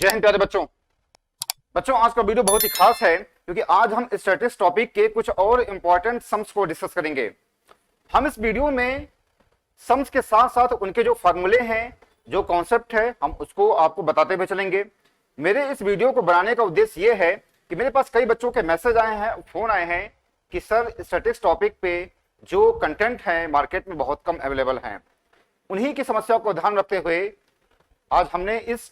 जय हिंद प्यारे बच्चों। आज का वीडियो बहुत ही खास है क्योंकि आज हम स्टैटिस्टिक्स टॉपिक के कुछ और इंपॉर्टेंट सम्स को डिस्कस करेंगे। हम इस वीडियो में सम्स के साथ साथ उनके जो फॉर्मूले हैं, जो कॉन्सेप्ट है, हम उसको आपको बताते हुए चलेंगे। मेरे इस वीडियो को बनाने का उद्देश्य यह है कि मेरे पास कई बच्चों के मैसेज आए हैं, फोन आए हैं कि सर स्टैटिस्टिक्स टॉपिक पे जो कंटेंट है मार्केट में बहुत कम अवेलेबल हैं। उन्हीं की समस्या को ध्यान रखते हुए आज हमने इस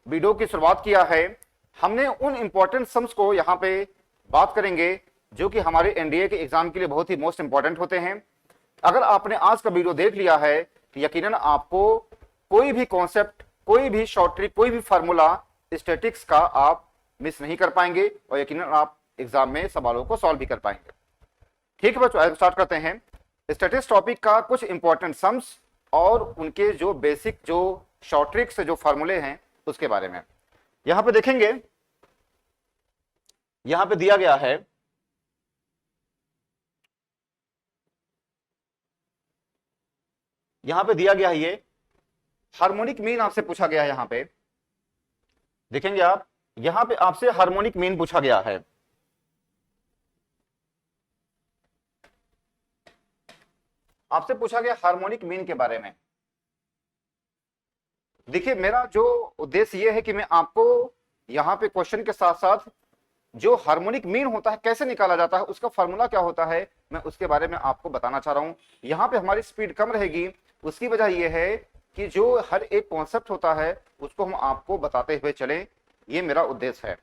वीडियो की शुरुआत किया है। हमने उन इंपॉर्टेंट सम्स को यहाँ पे बात करेंगे जो कि हमारे एनडीए के एग्जाम के लिए बहुत ही मोस्ट इंपॉर्टेंट होते हैं। अगर आपने आज का वीडियो देख लिया है तो यकीनन आपको कोई भी कॉन्सेप्ट, कोई भी शॉर्ट ट्रिक, कोई भी फार्मूला स्टैटिस्टिक्स का आप मिस नहीं कर पाएंगे और यकीनन आप एग्जाम में सवालों को सॉल्व भी कर पाएंगे। ठीक है बच्चों, स्टार्ट करते हैं स्टैटिस्टिक्स टॉपिक का कुछ इंपॉर्टेंट सम्स और उनके जो बेसिक जो शॉर्ट ट्रिक्स जो फार्मूले हैं उसके बारे में। यहां पे देखेंगे, यहां पे दिया गया है ये हार्मोनिक मीन आपसे पूछा गया है। यहां पे देखेंगे आप, यहां पे आपसे हार्मोनिक मीन पूछा गया है। आपसे पूछा गया हार्मोनिक मीन के बारे में। देखिए, मेरा जो उद्देश्य ये है कि मैं आपको यहां पे क्वेश्चन के साथ साथ जो हार्मोनिक मीन होता है कैसे निकाला जाता है, उसका फार्मूला क्या होता है, मैं उसके बारे में आपको बताना चाह रहा हूं। यहां पे हमारी स्पीड कम रहेगी, उसकी वजह यह है कि जो हर एक कॉन्सेप्ट होता है उसको हम आपको बताते हुए चले, ये मेरा उद्देश्य है।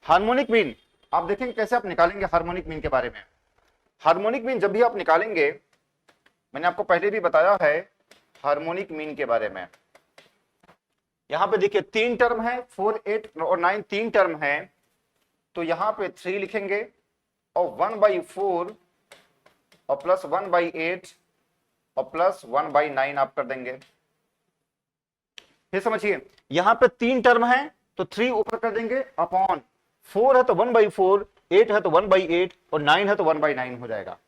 हार्मोनिक मीन आप देखेंगे कैसे आप निकालेंगे हार्मोनिक मीन के बारे में। हार्मोनिक मीन जब भी आप निकालेंगे, मैंने आपको पहले भी बताया है हार्मोनिक मीन के बारे में। यहां पे देखिए तीन टर्म है, 4, 8 और 9 तीन टर्म है, तो यहां पे 3 लिखेंगे और 1/4 और प्लस 1/8 और प्लस 1/9 आप कर देंगे। फिर समझिए, यहां पे तीन टर्म है तो 3 ऊपर कर देंगे अपॉन 4 है तो 1/4, 8 है तो 1/8 और 9 है तो 1/9 हो जाएगा।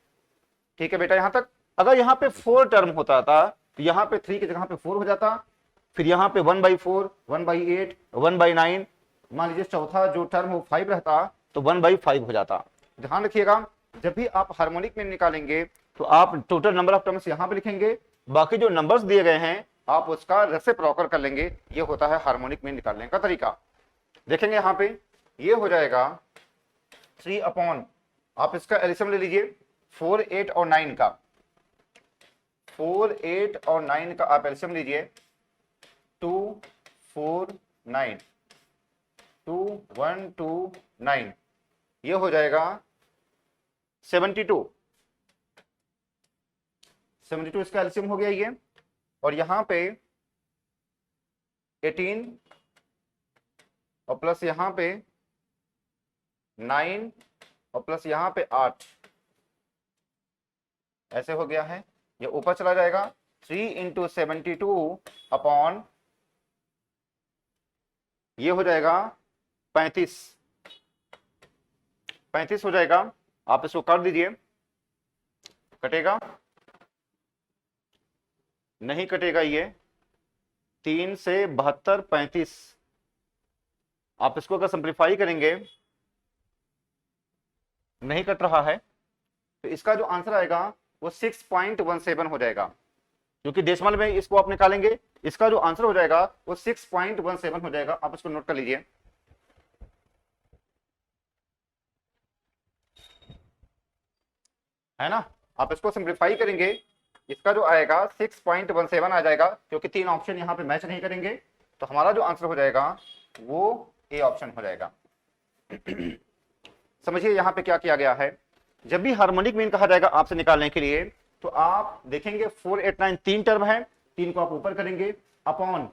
ठीक है बेटा, यहां तक। अगर यहां पे 4 टर्म होता था तो यहां पे 3 की जगह पे 4 हो जाता, फिर यहां पे 1/4, 1/8, 1/9, मान लीजिए चौथा जो टर्म वो 5 रहता तो 1/5 हो जाता। ध्यान रखिएगा, जब भी आप हार्मोनिक में निकालेंगे तो आप टोटल नंबर ऑफ टर्म्स यहां पे लिखेंगे, बाकी जो नंबर्स दिए गए हैं आप उसका रेसिप्रोकल कर लेंगे। ये होता है हार्मोनिक में निकालने का तरीका। देखेंगे यहां पे ये हो जाएगा 3 अपॉन, आप इसका एलसीएम ले लीजिए 4, 8 और 9 का। 4, 8 और 9 का आप एलसीएम लीजिए 2, 4, 9, 2, 1, 2, 9, ये हो जाएगा 72। 72 इसका एलसीएम हो गया ये। और यहां पे 18 और प्लस यहां पे 9 और प्लस यहां पे 8, ऐसे हो गया है। ये ऊपर चला जाएगा 3 × 72 अपॉन, ये हो जाएगा 35 हो जाएगा। आप इसको कर दीजिए, कटेगा नहीं, कटेगा ये 3 से 72, 35। आप इसको अगर सिंप्लीफाई करेंगे, नहीं कट रहा है, तो इसका जो आंसर आएगा वो 6.17 हो जाएगा। क्योंकि डेसिमल में इसको आप निकालेंगे, इसका जो आंसर हो जाएगा वो 6.17 हो जाएगा। आप इसको नोट कर लीजिए। है ना, आप इसको सिंप्लीफाई करेंगे, इसका जो आएगा 6.17 आ जाएगा। क्योंकि तीन ऑप्शन यहाँ पे मैच नहीं करेंगे, तो हमारा जो आंसर हो जाएगा वो ए ऑप्शन हो जाएगा। समझिए यहाँ पे क्या किया गया है। जब भी हार्मोनिक मीन कहा जाएगा आपसे निकालने के लिए, तो आप देखेंगे 4, 8, 9 तीन टर्म है, 3 को आप ऊपर करेंगे अपॉन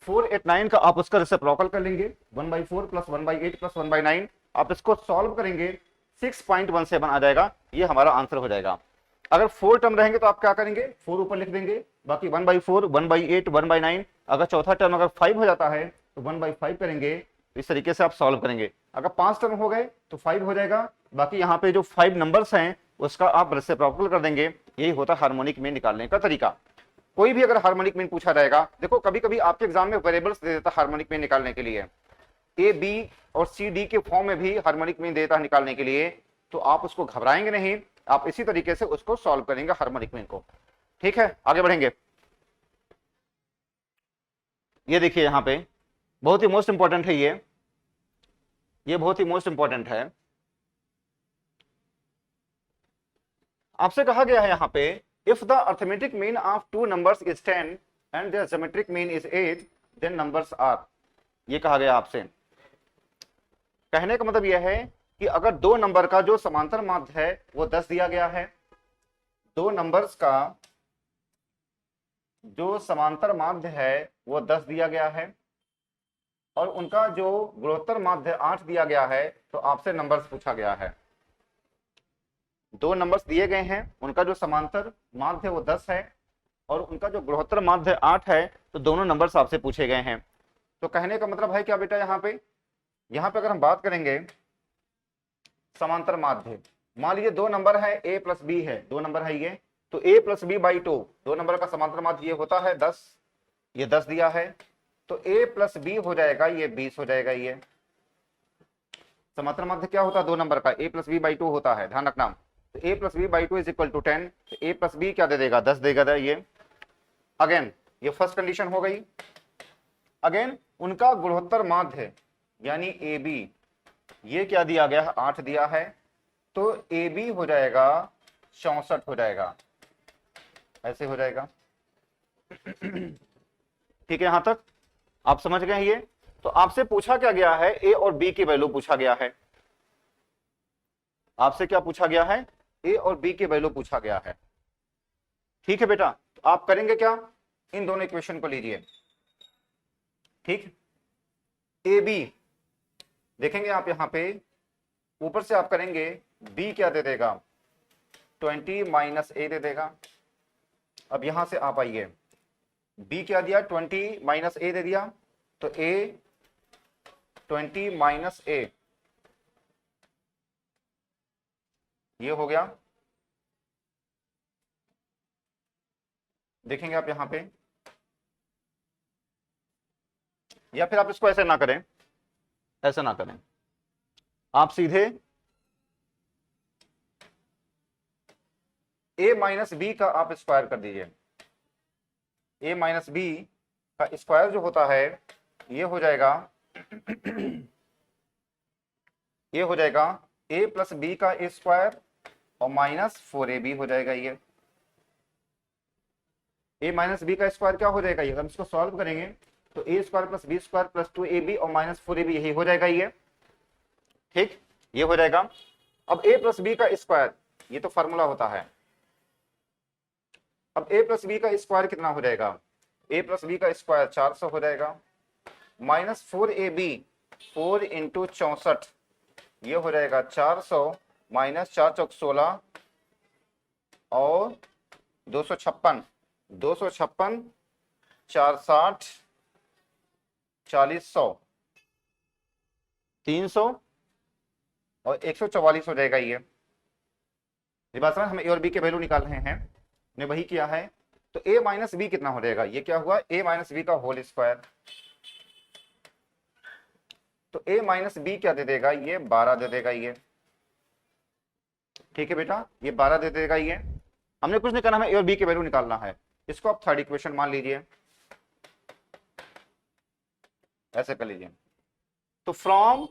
4, 8, 9 का आप उसका रेसिप्रोकल कर लेंगे 1/4 प्लस 1/8 प्लस 1/9। आप इसको सॉल्व करेंगे 6.17 आ जाएगा। ये हमारा आंसर हो जाएगा। अगर 4 टर्म रहेंगे तो आप क्या करेंगे, 4 ऊपर लिख देंगे, बाकी 1/4, 1/8, 1/9। अगर चौथा टर्म अगर 5 हो जाता है तो 1/5 करेंगे। इस तरीके से आप सॉल्व करेंगे। अगर 5 टर्म हो गए तो 5 हो जाएगा, बाकी यहाँ पे जो 5 नंबर्स हैं उसका आप रेसिप्रोकल कर देंगे। यही होता है हार्मोनिक मीन निकालने का तरीका। कोई भी अगर हार्मोनिक मीन पूछा जाएगा, देखो कभी कभी आपके एग्जाम में वेरिएबल्स दे देता है हार्मोनिक मीन निकालने के लिए, ए बी और सी डी के फॉर्म में भी हार्मोनिक मीन देता है निकालने के लिए, तो आप उसको घबराएंगे नहीं, आप इसी तरीके से उसको सॉल्व करेंगे हार्मोनिक मीन को। ठीक है, आगे बढ़ेंगे। ये देखिए यहां पे बहुत ही मोस्ट इंपॉर्टेंट है, ये बहुत ही मोस्ट इंपॉर्टेंट है। आपसे कहा गया है यहां पे, if the arithmetic mean of two numbers is 10 and their geometric mean is 8 then numbers are. ये कहा गया आपसे। कहने का मतलब यह है कि अगर दो नंबर का जो समांतर माध्य है वो 10 दिया गया है, दो नंबर्स का जो समांतर माध्य है वो 10 दिया गया है, और उनका जो गुणोत्तर माध्य 8 दिया गया है, तो आपसे नंबर्स पूछा गया है। दो नंबर्स दिए गए हैं, उनका जो समांतर माध्य वो 10 है और उनका जो गुणोत्तर माध्य 8 है, तो दोनों नंबर्स आपसे पूछे गए हैं। तो कहने का मतलब है क्या बेटा, यहाँ पे अगर हम बात करेंगे समांतर माध्य, मान लीजिए दो नंबर है a प्लस बी है, दो नंबर है ये, तो a प्लस बी बाई 2, दो नंबर का समांतर माध्य ये होता है 10, ये 10 दिया है, तो a प्लस बी हो जाएगा ये 20 हो जाएगा। ये समांतर माध्य क्या होता है दो नंबर का, a प्लस बी बाई 2 होता है, ध्यान रखना। तो a plus b by 2 is equal to 10, तो a प्लस बी क्या दे देगा, 10 देगा। ये अगेन ये फर्स्ट कंडीशन हो गई। अगेन उनका गुणोत्तर माध्य यानी ए बी, ये क्या दिया गया है, 8 दिया है, तो ए बी हो जाएगा 64 हो जाएगा, ऐसे हो जाएगा। ठीक है, यहां तक आप समझ गए ये। तो आपसे पूछा क्या गया है, ए और बी की वैल्यू पूछा गया है। आपसे क्या पूछा गया है, ए और बी की वैल्यू पूछा गया है। ठीक है बेटा, तो आप करेंगे क्या, इन दोनों इक्वेशन को लीजिए। ठीक, ए बी देखेंगे आप यहां पे, ऊपर से आप करेंगे b क्या दे देगा, 20 माइनस ए दे देगा। अब यहां से आप आइए, b क्या दिया, 20 माइनस ए दे दिया, तो a 20 माइनस ए, ये हो गया। देखेंगे आप यहां पे, या फिर आप इसको ऐसे ना करें, ऐसा ना करें, आप सीधे a माइनस बी का आप स्क्वायर कर दीजिए। a माइनस बी का स्क्वायर जो होता है ये हो जाएगा ये हो जाएगा a प्लस बी का स्क्वायर और माइनस 4ab हो जाएगा। ये a माइनस बी का स्क्वायर क्या हो जाएगा, ये हम इसको सॉल्व करेंगे तो a square plus b square plus 2ab और माइनस 4ab यही हो जाएगा ये। ठीक, ये हो जाएगा। अब a प्लस बी का स्क्वायर, ये तो फॉर्मूला होता है। अब a प्लस बी का स्क्वायर कितना हो जाएगा, a प्लस बी का स्क्वायर 400 हो जाएगा, माइनस 4ab, 4 इंटू 64, ये हो जाएगा 400, माइनस 4 चौक 16 और 256, 256 460 40 100 300 और 144 हो जाएगा। ये बात समझ, हम ए और बी के वैल्यू निकाल रहे हैं, ने वही किया है। तो a माइनस बी कितना हो जाएगा, ये क्या हुआ, a माइनस बी का होल स्क्वायर, तो a माइनस बी क्या दे देगा, ये 12 दे देगा ये। ठीक है बेटा, ये 12 दे देगा ये। हमने कुछ नहीं करना, हमें a और b के वैल्यू निकालना है। इसको आप थर्ड इक्वेशन मान लीजिए, ऐसे कर लीजिए। तो फ्रॉम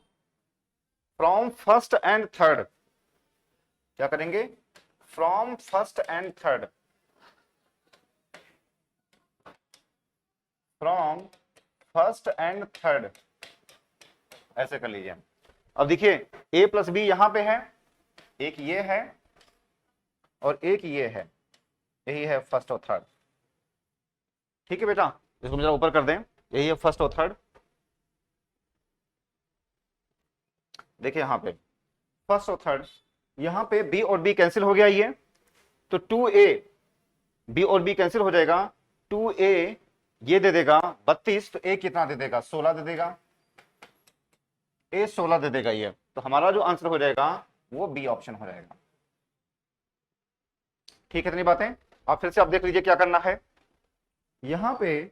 फर्स्ट एंड थर्ड क्या करेंगे, from first and third, from first and third, ऐसे कर लीजिए। अब देखिए a प्लस बी यहां पे है, एक ये है और एक ये है, यही है फर्स्ट और थर्ड। ठीक है बेटा, इसको जरा ऊपर कर दें, यही है फर्स्ट और थर्ड। देखिए यहां पे फर्स्ट और थर्ड, यहां पे b और b कैंसिल हो गया ये, तो 2a, b और b कैंसिल हो जाएगा, 2a ये दे देगा 32, तो a कितना दे देगा, 16 दे देगा, a 16 दे देगा ये। तो हमारा जो आंसर हो जाएगा वो बी ऑप्शन हो जाएगा। ठीक है, इतनी बातें। अब फिर से आप देख लीजिए क्या करना है। यहां पे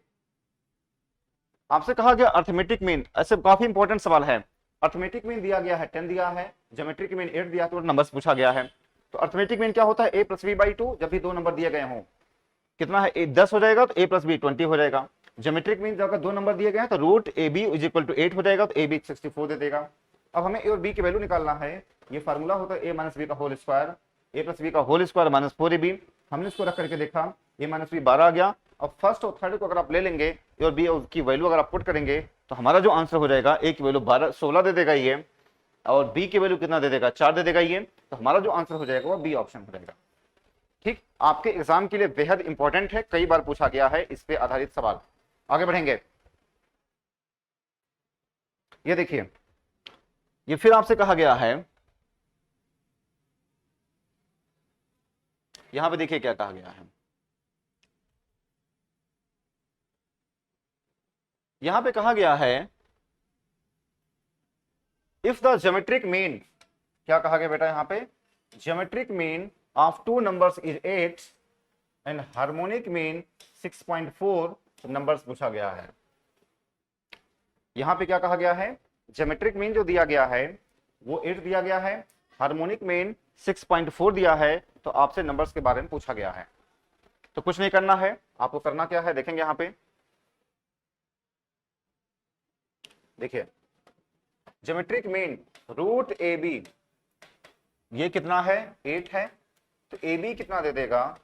आपसे कहा गया अर्थमेटिक मीन, ऐसे काफी इंपॉर्टेंट सवाल है। अर्थमेटिक मीन दिया गया है 10 दिया है, ज्योमेट्रिक मीन 8 दिया, तो नंबर्स पूछा गया है। तो अर्थमेटिक मीन क्या होता है, a प्लस बी बाई 2, जब भी दो नंबर दिए गए हों। कितना है, 10 हो जाएगा तो a प्लस बी 20 हो जाएगा। ज्योमेट्रिक मीन अगर दो नंबर दिए गए हैं तो root a b is equal to 8 हो जाएगा, तो ए बी 64 दे देगा। अब हमें ए और बी की वैल्यू निकालना है। ये फार्मूला होता है ए माइनस बी का होल स्क्वायर, ए प्लस बी का होल स्क्वायर माइनस 4ab। हमने इसको रख करके देखा, ए माइनस बी 12 आ गया। अब फर्स्ट और थर्ड को अगर आप ले लेंगे, ए और बी की वैल्यू अगर आप पुट करेंगे, तो हमारा जो आंसर हो जाएगा, ए की वैल्यू 16 दे देगा ये, और बी की वैल्यू कितना दे देगा, 4 दे देगा ये। तो हमारा जो आंसर हो जाएगा वो बी ऑप्शन हो जाएगा। ठीक, आपके एग्जाम के लिए बेहद इंपॉर्टेंट है, कई बार पूछा गया है इस पे आधारित सवाल। आगे बढ़ेंगे। ये देखिए, ये फिर आपसे कहा गया है, यहां पे देखिए क्या कहा गया है। यहां पे कहा गया है, इफ द ज्योमेट्रिक मीन, क्या कहा गया बेटा यहां पे, geometric mean of two numbers is 8 and harmonic mean 6.4 numbers पूछा गया है। यहां पे क्या कहा गया है, ज्योमेट्रिक मीन जो दिया गया है वो 8 दिया गया है, हार्मोनिक मीन 6.4 दिया है। तो आपसे नंबर्स के बारे में पूछा गया है। तो कुछ नहीं करना है, आपको करना क्या है, देखेंगे यहां पे। देखिए, geometric mean root a b, ये कितना है, 8 है, तो ए बी कितना दे देगा,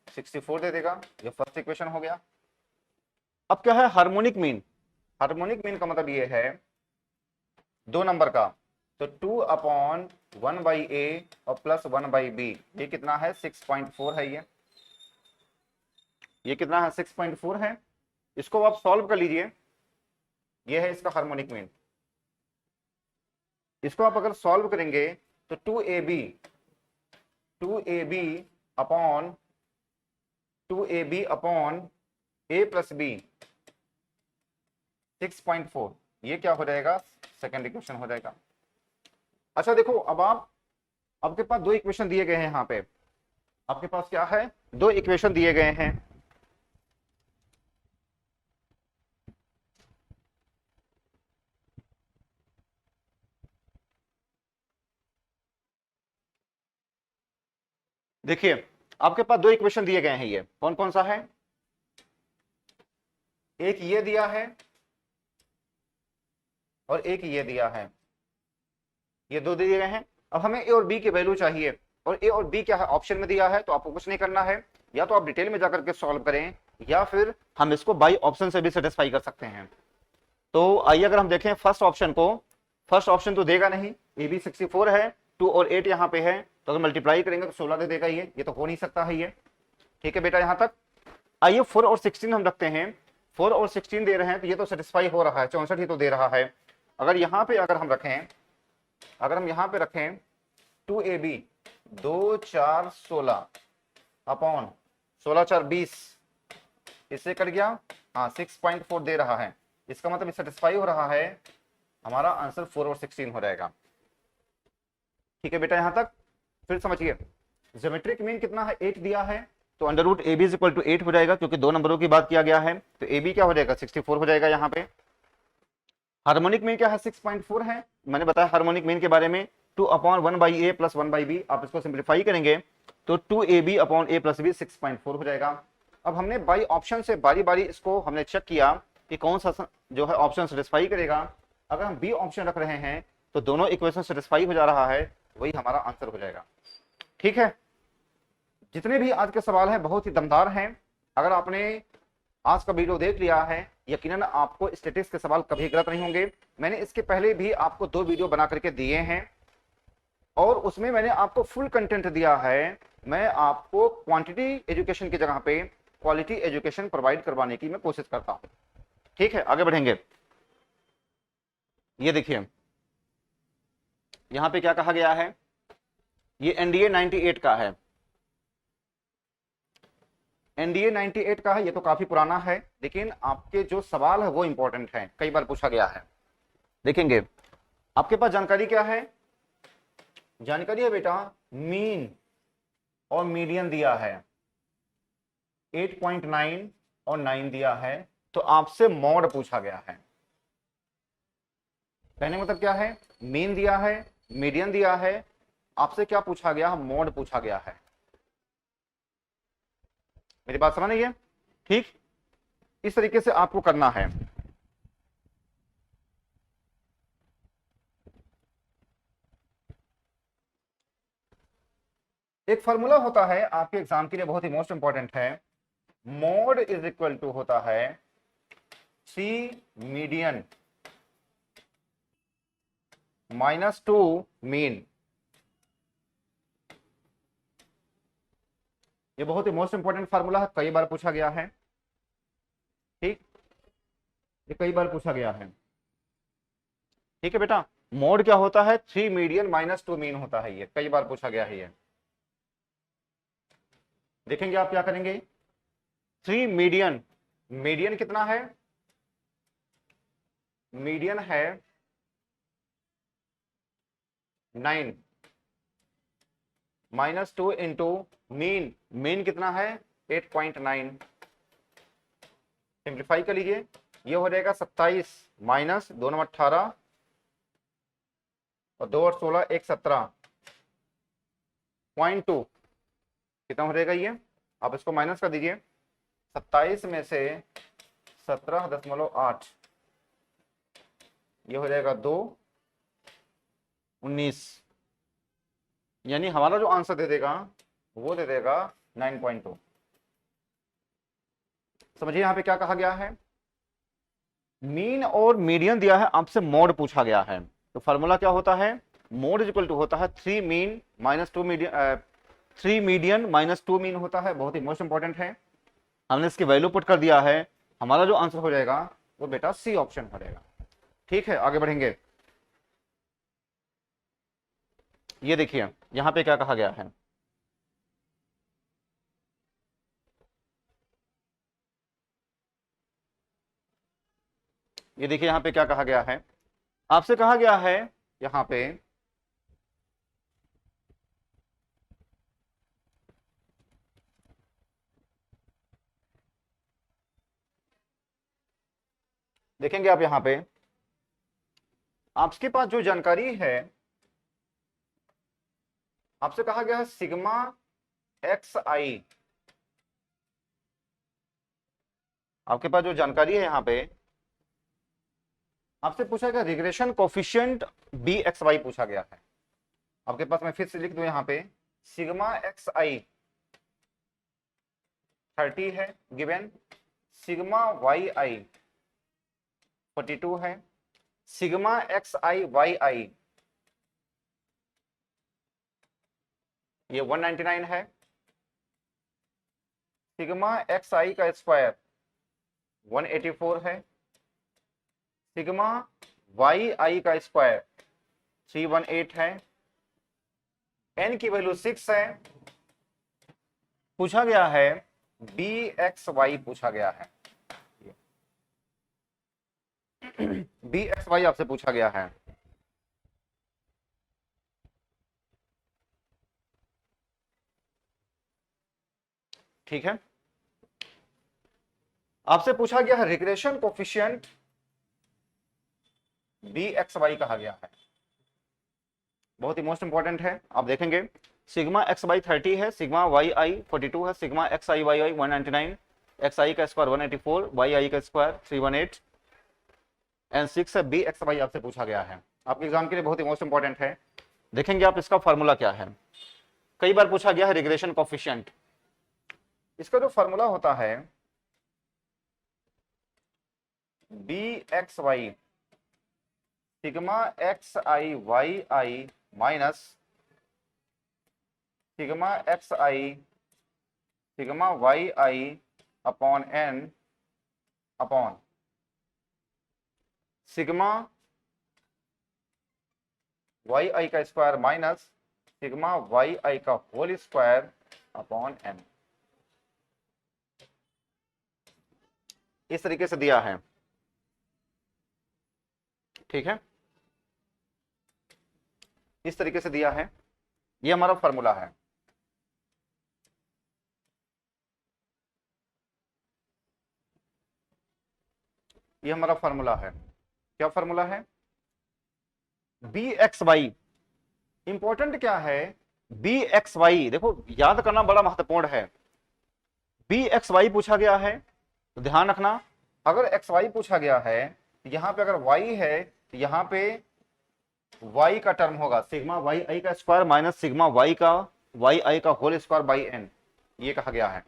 64 दे देगा। ये फर्स्ट इक्वेशन हो गया। अब क्या है हार्मोनिक मीन, हार्मोनिक मीन का मतलब ये है दो नंबर का, तो 2/1/a और प्लस 1/b, ये कितना है, 6.4 है। ये कितना है, 6.4 है। इसको आप सॉल्व कर लीजिए, ये है इसका हार्मोनिक मीन। इसको आप अगर सॉल्व करेंगे तो 2ab upon 2ab upon a plus b 6.4, ये क्या हो जाएगा, सेकंड इक्वेशन हो जाएगा। अच्छा देखो, अब आपके पास दो इक्वेशन दिए गए हैं। यहाँ पे आपके पास क्या है, दो इक्वेशन दिए गए हैं। देखिए, आपके पास दो इक्वेशन दिए गए हैं, ये कौन कौन सा है, एक ये दिया है और एक ये दिया है, ये दो दिए गए हैं। अब हमें ए और बी की वैल्यू चाहिए, और ए और बी क्या है, ऑप्शन में दिया है, तो आपको कुछ नहीं करना है, या तो आप डिटेल में जाकर के सॉल्व करें, या फिर हम इसको बाई ऑप्शन से भी सेटिस्फाई कर सकते हैं। तो आइए अगर हम देखें फर्स्ट ऑप्शन को, फर्स्ट ऑप्शन तो देगा नहीं, ए बी 64 है, 2 और 8 यहाँ पे है, तो अगर मल्टीप्लाई करेंगे तो 16 दे देगा ये तो हो नहीं सकता है ये। ठीक है बेटा, यहां तक। आइए 4 और 16 हम रखते हैं, 4 और 16 दे रहे हैं, तो ये तो सेटिस्फाई हो रहा है, 64 ही तो दे रहा है। अगर यहाँ पे अगर हम रखें, अगर हम यहाँ पे रखें 2ab 2 4 16 अपॉन 16 4 20, इससे कट गया, हाँ 6.4 दे रहा है, इसका मतलब सेटिस्फाई हो रहा है, हमारा आंसर 4 और 16 हो जाएगा। ठीक है बेटा, यहां तक फिर समझिए। ज्योमेट्रिक मीन कितना है, 8 दिया है, तो under root a b is equal to 8 हो जाएगा, क्योंकि दो नंबरों की बात किया गया है, तो ए बी क्या हो जाएगा, 64 हो जाएगा यहाँ पे। हार्मोनिक मीन क्या है, 6.4 है, मैंने बताया हार्मोनिक मीन के बारे में, 2/1/a प्लस 1/b, आप इसको सिंप्लीफाई करेंगे तो 2ab upon a plus b 6.4 हो जाएगा। अब हमने बाई ऑप्शन से बारी बारी इसको हमने चेक किया कि कौन सा जो है ऑप्शन सेटिस्फाई करेगा। अगर हम बी ऑप्शन रख रहे हैं तो दोनों इक्वेशन सेटिस्फाई हो जा रहा है, वही हमारा आंसर हो जाएगा। ठीक है, जितने भी आज के सवाल हैं बहुत ही दमदार हैं। अगर आपने आज का वीडियो देख लिया है, यकीनन आपको स्टैटिस्टिक्स के सवाल कभी गलत नहीं होंगे। मैंने इसके पहले भी आपको 2 वीडियो बना करके दिए हैं, और उसमें मैंने आपको फुल कंटेंट दिया है। मैं आपको क्वांटिटी एजुकेशन की जगह पे क्वालिटी एजुकेशन प्रोवाइड करवाने की मैं कोशिश करता हूं। ठीक है, आगे बढ़ेंगे। ये देखिए, यहां पे क्या कहा गया है, ये एनडीए 98 का है, एनडीए 98 का है, ये तो काफी पुराना है, लेकिन आपके जो सवाल है वो इंपॉर्टेंट है, कई बार पूछा गया है। देखेंगे आपके पास जानकारी क्या है, जानकारी है बेटा मीन और मीडियन दिया है, 8.9 और 9 दिया है, तो आपसे मॉड पूछा गया है। कहने का मतलब क्या है, मीन दिया है, मीडियन दिया है, आपसे क्या पूछा गया, मॉड पूछा गया है। मेरी बात समझ नहीं है? ठीक, इस तरीके से आपको करना है। एक फॉर्मूला होता है आपके एग्जाम के लिए, बहुत ही मोस्ट इंपॉर्टेंट है। मोड इज इक्वल टू होता है सी मीडियन -2 मीन। ये बहुत ही मोस्ट इंपॉर्टेंट फार्मूला है, कई बार पूछा गया है। ठीक, ये कई बार पूछा गया है। ठीक है बेटा, मोड क्या होता है, 3 मीडियन -2 मीन होता है। ये कई बार पूछा गया है। ये देखेंगे आप क्या करेंगे। 3 मीडियन, मीडियन कितना है, मीडियन है 9 -2 इंटू मीन, मीन कितना है 8.9। सिंप्लीफाई कर लीजिए, ये हो जाएगा 27 माइनस 2 नंबर 18 और 2 और 16 1 17.2 कितना हो जाएगा ये, आप इसको माइनस कर दीजिए। 27 में से 17.8 ये हो जाएगा 2 19, यानी हमारा जो आंसर दे देगा वो दे देगा 9.2। समझिए यहां पे क्या कहा गया है, मीन और मीडियन दिया है, आपसे मोड पूछा गया है। तो फार्मूला क्या होता है, मोड इज इक्वल टू होता है 3 मीन -2 मीडियन, 3 मीडियन -2 मीन होता है। बहुत ही मोस्ट इंपॉर्टेंट है, हमने इसकी वैल्यू पुट कर दिया है, हमारा जो आंसर हो जाएगा वो बेटा सी ऑप्शन हो जाएगा। ठीक है, आगे बढ़ेंगे। ये देखिए यहां पे क्या कहा गया है, ये देखिए यहां पे क्या कहा गया है, आपसे कहा गया है यहां पे देखेंगे आप, यहां पे आपके पास जो जानकारी है, आपसे कहा गया है सिग्मा एक्स आई, आपके पास जो जानकारी है यहां पे आपसे पूछा गया regression coefficient B x y पूछा गया है। आपके पास मैं फिर से लिख दूं यहां पे, सिग्मा एक्स आई 30 है गिवन, सिग्मा वाई आई 42 है, सिग्मा एक्स आई वाई आई ये 199 है, सिग्मा एक्स आई का स्क्वायर 184 है, सिग्मा वाई आई का स्क्वायर 318 है, एन की वैल्यू 6 है, पूछा गया है बी एक्स वाई पूछा गया है, बी एक्स वाई आपसे पूछा गया है। ठीक है, आपसे पूछा गया है regression coefficient B x y कहा गया है, बहुत ही मोस्ट इंपॉर्टेंट है। आप देखेंगे सिग्मा एक्स वाई 30 है, सिग्मा वाई आई 42 है, sigma x I Y i 199, x आई का स्क्वायर 184, वाई आई का स्क्वायर 318 एंड 6 है, बी एक्स वाई आपसे पूछा गया है। आपके एग्जाम के लिए बहुत ही मोस्ट इंपॉर्टेंट है। देखेंगे आप इसका फॉर्मूला क्या है, कई बार पूछा गया है रिग्रेशन कोफिशिएंट। इसका जो फॉर्मूला होता है B x Y sigma x आई वाई आई माइनस सिग्मा एक्स आई सिग्मा वाई आई upon N upon sigma Y आई का स्क्वायर माइनस सिग्मा वाई आई का होल स्क्वायर अपॉन एन, इस तरीके से दिया है। ठीक है, इस तरीके से दिया है, ये हमारा फॉर्मूला है। ये हमारा फॉर्मूला है। क्या फॉर्मूला है? B x Y. इंपॉर्टेंट क्या है? बी एक्स वाई, देखो याद करना बड़ा महत्वपूर्ण है। बी एक्स वाई पूछा गया है तो ध्यान रखना, अगर एक्स वाई पूछा गया है तो यहां पे अगर वाई है तो यहां पे वाई का टर्म होगा सिग्मा वाई आई का स्क्वायर माइनस सिग्मा वाई का वाई आई का होल स्क्वायर बाई एन, ये कहा गया है।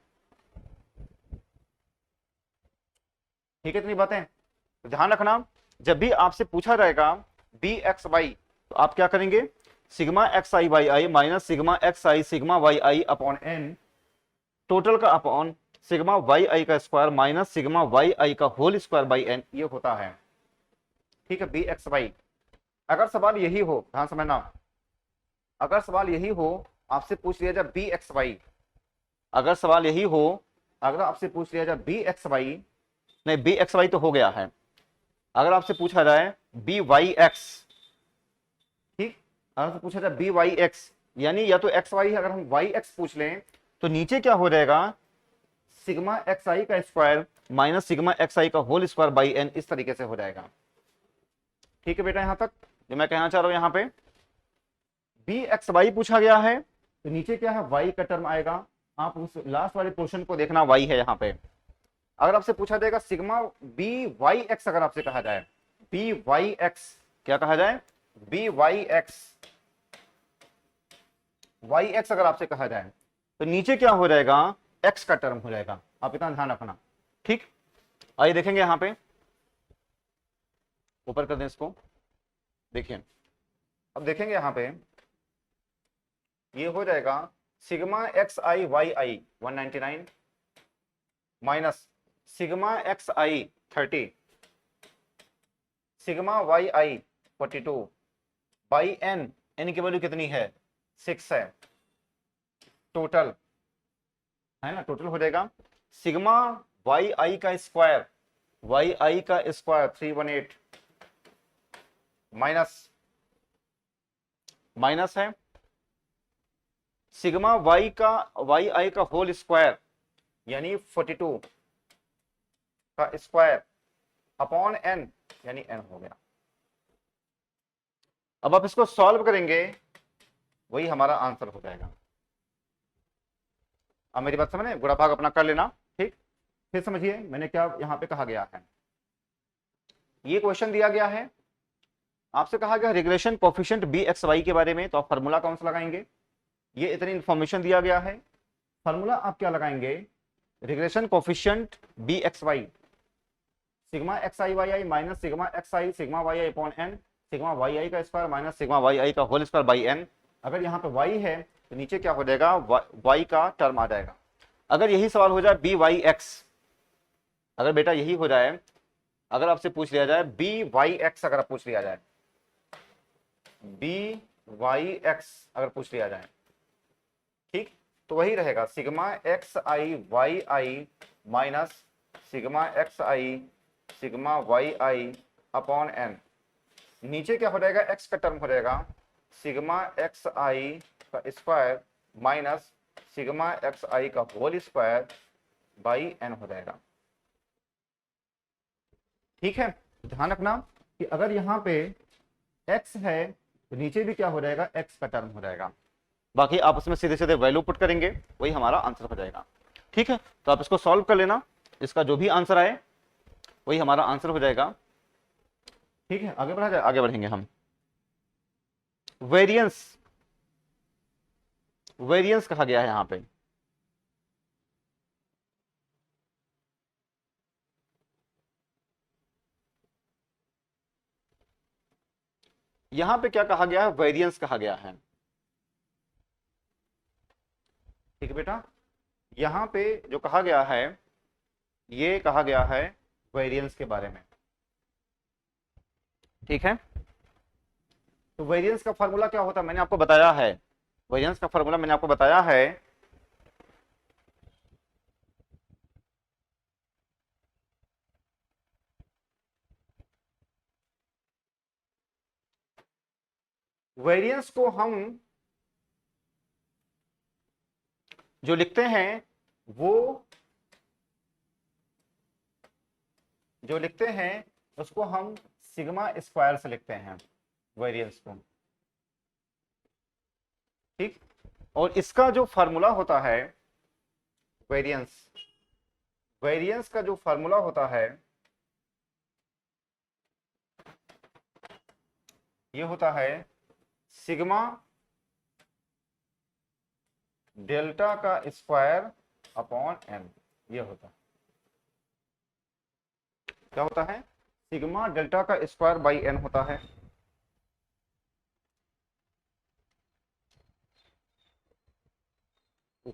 ठीक है, इतनी बातें तो ध्यान रखना। जब भी आपसे पूछा जाएगा बी एक्स वाई तो आप क्या करेंगे? सिग्मा एक्स आई वाई आई माइनस सिग्मा एक्स आई सिग्मा वाई आई अपॉन एन, टोटल का अपॉन सिग्मा वाई आई का स्क्वायर माइनस सिग्मा वाई आई का होल स्क्वायर बाई एन, ये होता है। ठीक है, बी एक्स वाई। अगर सवाल यही हो, ध्यान समझना, अगर सवाल यही हो, आपसे पूछ लिया जाए बी एक्स वाई, अगर सवाल यही हो, अगर आपसे पूछ लिया जाए बी एक्स वाई, नहीं बी एक्स वाई तो हो गया है, अगर आपसे पूछा जाए बी वाई एक्स, ठीक, अगर पूछा जाए बी वाई एक्स, यानी या तो एक्स वाई, अगर हम वाई एक्स पूछ लें तो नीचे क्या हो जाएगा? सिग्मा एक्स आई का स्क्वायर माइनस सिग्मा एक्स आई का होल स्क्वायर बाई एन, इस तरीके से हो जाएगा। ठीक है बेटा, यहां तक जो मैं कहना चाह रहा हूं, यहां पे बी एक्स वाई पूछा गया है तो नीचे क्या है? वाई का टर्म आएगा। आप उस लास्ट वाले पोर्शन को देखना, वाई है यहां पे। अगर आपसे पूछा जाएगा सिग्मा बी वाई एक्स, अगर आपसे कहा जाए बी वाई एक्स, क्या कहा जाए? B y x, y x अगर आपसे कहा जाए तो नीचे क्या हो जाएगा? एक्स का टर्म हो जाएगा। आप इतना ध्यान रखना। ठीक, आइए देखेंगे यहां पे, ऊपर कर दें इसको, देखिए अब देखेंगे यहां पे, ये हो जाएगा sigma x I Y i 199 minus sigma x i 30 sigma Y i 42 by n, n की वैल्यू कितनी है? 6 है। टोटल है ना, टोटल हो जाएगा सिग्मा वाई आई का स्क्वायर, वाई आई का स्क्वायर 318 माइनस माइनस है सिग्मा वाई का वाई आई का होल स्क्वायर यानी 42 का स्क्वायर अपॉन एन, यानी एन हो गया। अब आप इसको सॉल्व करेंगे, वही हमारा आंसर हो जाएगा। अब मेरी बात समझे, गुणा भाग अपना कर लेना। ठीक, फिर समझिए मैंने क्या यहां पे कहा गया है। ये क्वेश्चन दिया गया है, आपसे कहा गया regression coefficient B x y के बारे में, तो आप फार्मूला कौन सा लगाएंगे? ये इतनी इंफॉर्मेशन दिया गया है, फार्मूला आप क्या लगाएंगे? Regression coefficient B x Y, sigma x आई वाई आई माइनस सिग्मा एक्स आई सिग्मा वाई आई अपॉन एन, सिग्मा वाई आई का स्क्वायर माइनस सिग्मा वाई आई का होल स्क्वायर बाई एन। अगर यहाँ पे वाई है तो नीचे क्या हो जाएगा? वाई का टर्म आ जाएगा। अगर यही सवाल हो जाए बी वाई एक्स, अगर बेटा यही हो जाए, अगर आपसे पूछ लिया जाए बी वाई एक्स, अगर पूछ लिया जाए बी वाई एक्स अगर पूछ लिया जाए, ठीक, तो वही रहेगा सिग्मा एक्स आई वाई आई माइनस सिग्मा एक्स आई सिग्मा वाई आई अपॉन एन। नीचे क्या हो जाएगा? एक्स का टर्म हो जाएगा सिग्मा एक्स आई का स्क्वायर माइनस सिग्मा एक्स आई का होल स्क्वायर बाई एन हो जाएगा। ठीक है, ध्यान रखना कि अगर यहां पे x है तो नीचे भी क्या हो जाएगा? x का टर्म हो जाएगा। बाकी आप उसमें सीधे सीधे वैल्यू पुट करेंगे, वही हमारा आंसर हो जाएगा। ठीक है, तो आप इसको सॉल्व कर लेना, इसका जो भी आंसर आए वही हमारा आंसर हो जाएगा। ठीक है, आगे बढ़ा जाए, आगे बढ़ेंगे हम। वेरिएंस, वेरिएंस कहा गया है यहां पे, यहां पे क्या कहा गया है? वेरिएंस कहा गया है। ठीक है बेटा, यहां पे जो कहा गया है, ये कहा गया है वेरिएंस के बारे में। ठीक है, तो वेरिएंस का फॉर्मूला क्या होता है मैंने आपको बताया है, वेरिएंस का फॉर्मूला मैंने आपको बताया है, वेरिएंस को हम जो लिखते हैं वो जो लिखते हैं उसको हम सिग्मा स्क्वायर से लिखते हैं वेरिएंस को, ठीक। और इसका जो फार्मूला होता है वेरिएंस, वेरिएंस का जो फार्मूला होता है ये होता है सिग्मा डेल्टा का स्क्वायर अपॉन एन। ये होता है, क्या होता है, सिग्मा डेल्टा का स्क्वायर बाई एन होता है।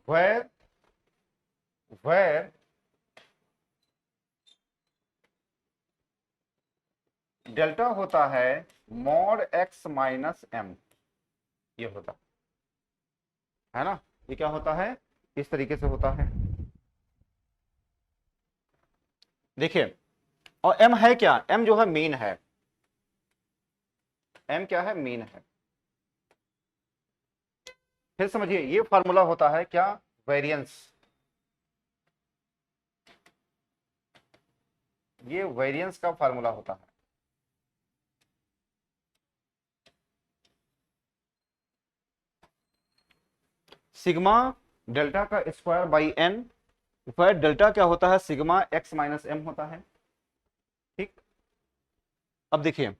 वेर वेर डेल्टा होता है मॉड एक्स माइनस एम, ये होता है ना। ये क्या होता है, इस तरीके से होता है, देखिए। और एम है क्या, एम जो है मीन है, एम क्या है, मीन है। फिर समझिए ये फार्मूला होता है क्या, वेरिएंस, ये वेरिएंस का फार्मूला होता है। सिग्मा डेल्टा का स्क्वायर बाई एन, फिर डेल्टा क्या होता है, सिग्मा एक्स माइनस एम होता है, ठीक। अब देखिए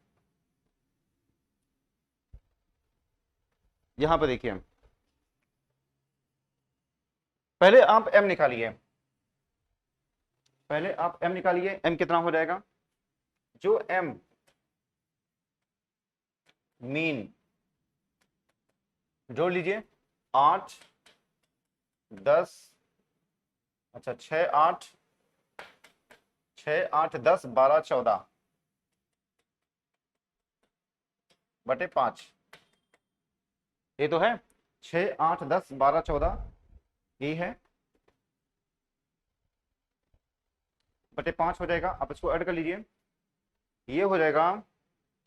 यहां पर देखिए, पहले आप एम निकालिए, पहले आप एम निकालिए, एम कितना हो जाएगा, जो एम मीन जोड़ लीजिए, 8 10, अच्छा 6 8 6 8 10 12 14 बटे 5, ये तो है 6 8 10 12 14, ये है बटे 5 हो जाएगा। आप इसको ऐड कर लीजिए, ये हो जाएगा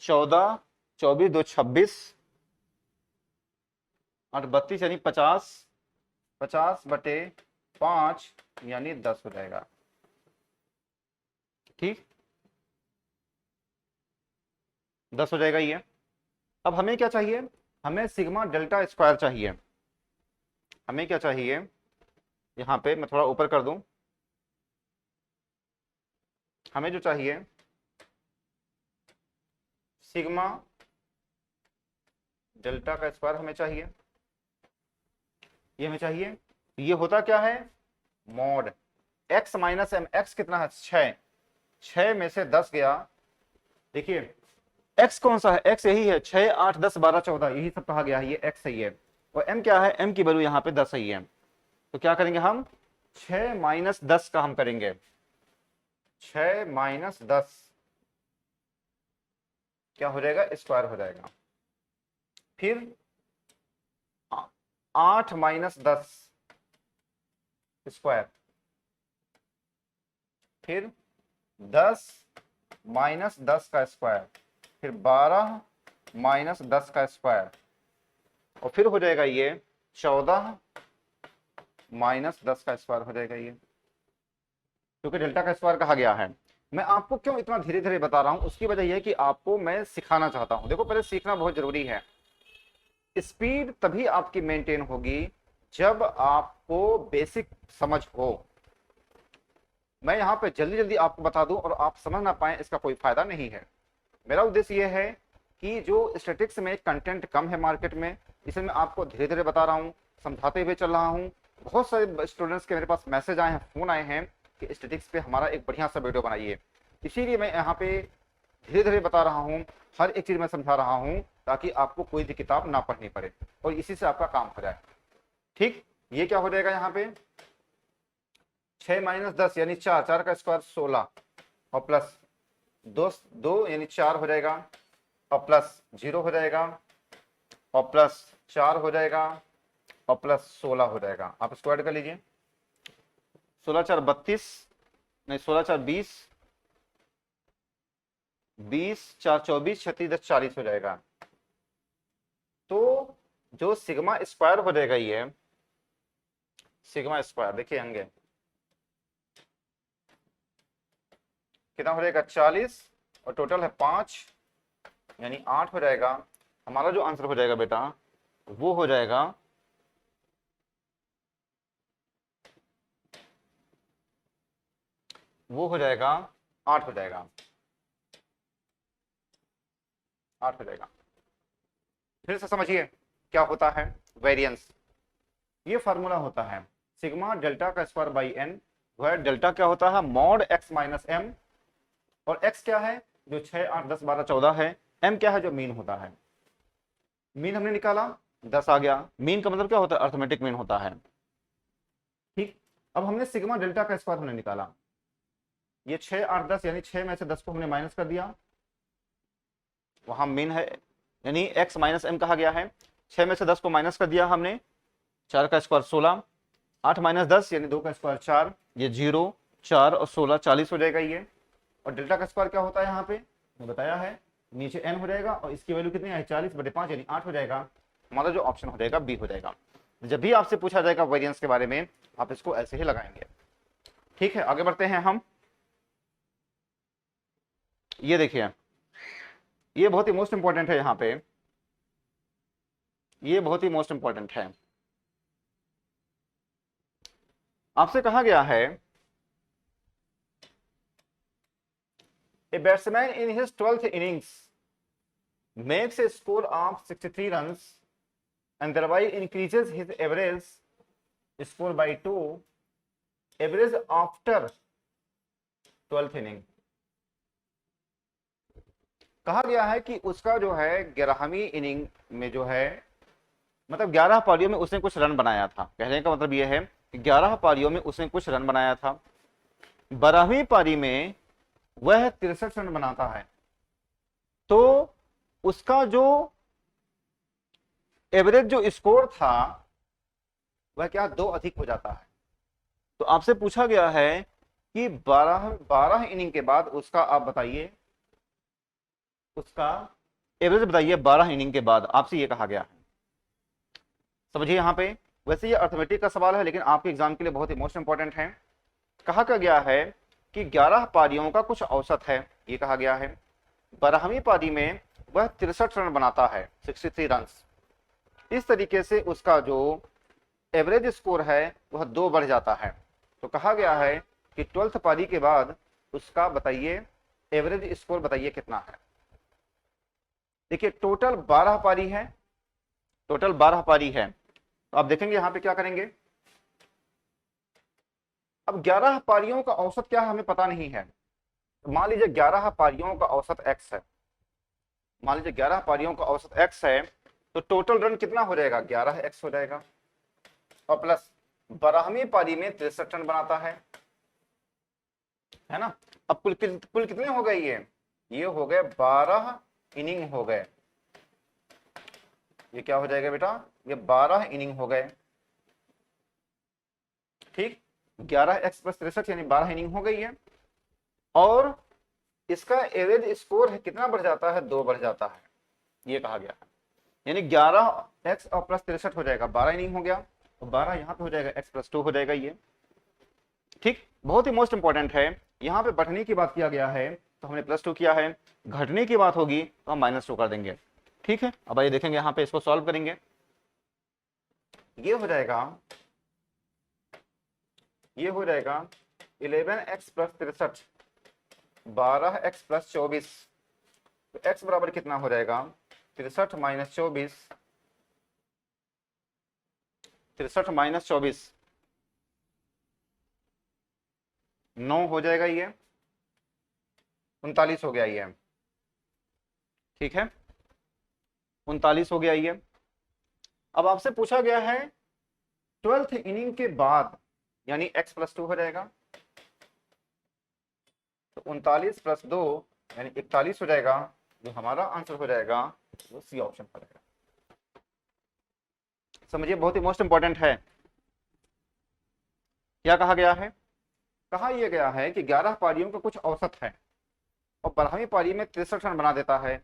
14 24 2 26 8 32 यानी 50, 50 बटे 5 यानी 10 हो जाएगा, ठीक, 10 हो जाएगा ये। अब हमें क्या चाहिए, हमें सिग्मा डेल्टा स्क्वायर चाहिए, हमें क्या चाहिए, यहां पे मैं थोड़ा ऊपर कर दूं, हमें जो चाहिए सिग्मा डेल्टा का स्क्वायर हमें चाहिए, ये हमें चाहिए। ये होता क्या है, mod x minus m, x कितना है 6, 6 में से 10 गया, देखिए एक्स कौन सा है, एक्स यही है 6 8 10 12 14, यही सब कहा गया है, ये एक्स सही है। और एम क्या है, एम की वैल्यू यहाँ पे 10 सही है। तो क्या करेंगे हम, 6 माइनस 10 का हम करेंगे, 6 माइनस 10 क्या हो जाएगा, स्क्वायर हो जाएगा। फिर 8 माइनस 10 स्क्वायर, फिर 10 माइनस 10 का स्क्वायर, फिर 12 माइनस 10 का स्क्वायर, और फिर हो जाएगा ये 14 माइनस 10 का स्क्वायर हो जाएगा ये, क्योंकि डेल्टा का स्क्वायर कहा गया है। मैं आपको क्यों इतना धीरे धीरे बता रहा हूं, उसकी वजह यह है कि आपको मैं सिखाना चाहता हूं। देखो पहले सीखना बहुत जरूरी है, स्पीड तभी आपकी मेंटेन होगी जब आपको बेसिक समझ हो। मैं यहाँ पे जल्दी जल्दी आपको बता दूं और आप समझ ना पाए, इसका कोई फायदा नहीं है। मेरा उद्देश्य यह है कि जो स्टैटिक्स में कंटेंट कम है मार्केट में, इसे मैं आपको धीरे धीरे बता रहा हूँ, समझाते हुए चल रहा हूँ। बहुत सारे स्टूडेंट्स के मेरे पास मैसेज आए हैं, फोन आए हैं कि स्टैटिक्स पे हमारा एक बढ़िया सा वीडियो बनाइए। इसीलिए मैं यहाँ पे धीरे धीरे बता रहा हूँ, हर एक चीज मैं समझा रहा हूँ, ताकि आपको कोई भी किताब ना पढ़नी पड़े और इसी से आपका काम हो जाए, ठीक। ये क्या हो जाएगा यहाँ पे, 6 माइनस 10 यानी 4, 4 का स्क्वायर 16, और प्लस 2 2 यानी 4 हो जाएगा, और प्लस 0 हो जाएगा, और प्लस 4 हो जाएगा, और प्लस 16 हो जाएगा। आप इसको ऐड कर लीजिए, 16 4 32, नहीं 16 4 20, 20 4 24, 36 10 40 हो जाएगा। तो जो सिग्मा स्क्वायर हो जाएगा, ये सिग्मा स्क्वायर देखिए होंगे, कितना हो जाएगा 40 और टोटल है 5 यानी 8 हो जाएगा। हमारा जो आंसर हो जाएगा बेटा वो हो जाएगा 8 हो जाएगा, 8 हो जाएगा। फिर से समझिए क्या होता है वेरिएंस। ये फार्मूला होता है सिग्मा डेल्टा का स्क्वायर बाई एन, वह डेल्टा क्या होता है मॉड एक्स माइनस एम, और एक्स क्या है जो 6 8 10 12 14 है, एम क्या है जो मीन होता है। मीन हमने निकाला 10 आ गया। मीन का मतलब क्या होता है अर्थमेटिक मीन होता है। ठीक, अब हमने सिग्मा डेल्टा का स्क्वायर हमने निकाला, ये 6 8 10 यानी 6 में से 10 को हमने माइनस कर दिया, वहां मीन है यानी एक्स माइनस एम कहा गया है। 6 में से 10 को माइनस कर दिया हमने, 4 का स्क्वायर 16, 8 माइनस 10 यानी 2 का स्क्वायर 4, ये 0 4 और 16 40 हो जाएगा ये। और डेल्टा का स्क्वायर क्या होता है यहाँ पे मैं बताया है, नीचे एन हो जाएगा और इसकी वैल्यू कितनी है 40/5 यानी 8 हो जाएगा। हमारा जो ऑप्शन हो जाएगा बी हो जाएगा। जब भी आपसे पूछा जाएगा वेरिएंस के बारे में आप इसको ऐसे ही लगाएंगे। ठीक है, आगे बढ़ते हैं हम। ये देखिए ये बहुत ही मोस्ट इंपॉर्टेंट है, यहाँ पे ये बहुत ही मोस्ट इंपॉर्टेंट है। आपसे कहा गया है a batsman in his 12th innings makes a score of 63 runs and thereby increases his average score by 2 average after 12th inning। कहा गया है कि उसका जो है 11वीं इनिंग में जो है मतलब 11 पारियों में उसने कुछ रन बनाया था। कहने का मतलब यह है कि 11 पारियों में उसने कुछ रन बनाया था, 12वीं पारी में वह 63 रन बनाता है, तो उसका जो एवरेज जो स्कोर था वह क्या 2 अधिक हो जाता है। तो आपसे पूछा गया है कि 12 इनिंग के बाद उसका आप बताइए उसका एवरेज बताइए 12 इनिंग के बाद, आपसे ये कहा गया है। समझिए यहाँ पे वैसे ये अर्थमेटिक का सवाल है लेकिन आपके एग्जाम के लिए बहुत ही मोस्ट इंपॉर्टेंट है। कहा क्या गया है कि 11 पारियों का कुछ औसत है, ये कहा गया है। 12वीं पारी में वह 63 रन बनाता है 63 रन। इस तरीके से उसका जो एवरेज स्कोर है वह 2 बढ़ जाता है। तो कहा गया है कि 12th पारी के बाद उसका बताइए एवरेज स्कोर बताइए कितना है। देखिए टोटल 12 पारी है, टोटल 12 पारी है। तो आप देखेंगे यहां पे क्या करेंगे, अब 11 पारियों का औसत क्या है हमें पता नहीं है। तो मान लीजिए 11 पारियों का औसत x है, मान लीजिए 11 पारियों का औसत x है, तो टोटल रन कितना हो जाएगा 11x हो जाएगा, और प्लस 12वीं पारी में 63 रन बनाता है ना। अब कुल कितने हो गए ये हो गए 12 इनिंग हो गए। ये क्या हो जाएगा बेटा, ये 12 इनिंग हो गए। ठीक, 11x + 63 यानी 12 इनिंग हो गई है, और इसका एवरेज स्कोर है कितना बढ़ जाता है 2 बढ़ जाता है, ये कहा गया है। यानी 11x और प्लस 63 हो जाएगा 12 इनिंग हो गया, तो 12 यहाँ पे हो जाएगा x + 2 हो जाएगा ये। ठीक, बहुत ही मोस्ट इंपॉर्टेंट है। यहाँ पे बढ़ने की बात किया गया है तो हमने +2 किया है, घटने की बात होगी तो हम -2 कर देंगे। ठीक है, अब आइए देखेंगे यहाँ पे इसको सॉल्व करेंगे। ये हो जाएगा 11x + 63 12x + 24, तो x बराबर कितना हो जाएगा 63 - 24, 63 - 24 9 हो जाएगा, ये 39 हो गया ये। ठीक है, 39 हो गया ये। अब आपसे पूछा गया है 12th इनिंग के बाद यानी x + 2 हो जाएगा, तो 39 + 2 यानी 41 हो जाएगा। जो हमारा आंसर हो जाएगा वो सी ऑप्शन पर है। समझिए बहुत ही मोस्ट इंपॉर्टेंट है। क्या कहा गया है, कहा यह गया है कि 11 पारियों का कुछ औसत है और 12वीं पारी में 63 रन बना देता है,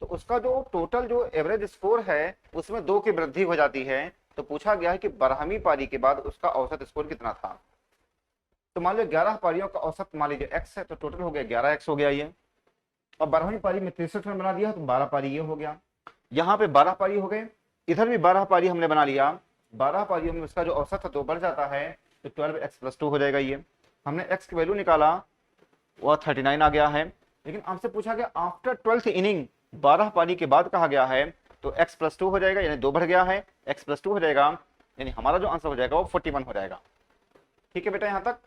तो उसका जो टोटल जो एवरेज स्कोर है उसमें 2 की वृद्धि हो जाती है। तो पूछा गया है कि 12वीं पारी के बाद उसका औसत स्कोर कितना था। तो मान लो 11 पारियों का औसत मान लीजिए x है, तो टोटल हो गया 11x हो गया ये। और 12वीं पारी में 63 रन बना दिया तो 12 पारी ये हो गया। यहाँ पे 12 पारी हो गए, इधर भी 12 पारी हमने बना लिया। 12 पारियों में उसका जो औसत है 2 बढ़ जाता है, तो 12x+2 हो जाएगा ये। हमने x की वैल्यू निकाला, वह 39 आ गया है। लेकिन आपसे पूछा गया आफ्टर 12th इनिंग, 12 पारी के बाद कहा गया है, तो x+2 हो जाएगा, यानी 2 बढ़ गया है, x+2 हो जाएगा, यानी हमारा जो आंसर हो जाएगा वो 41 हो जाएगा। ठीक है बेटा यहां तक।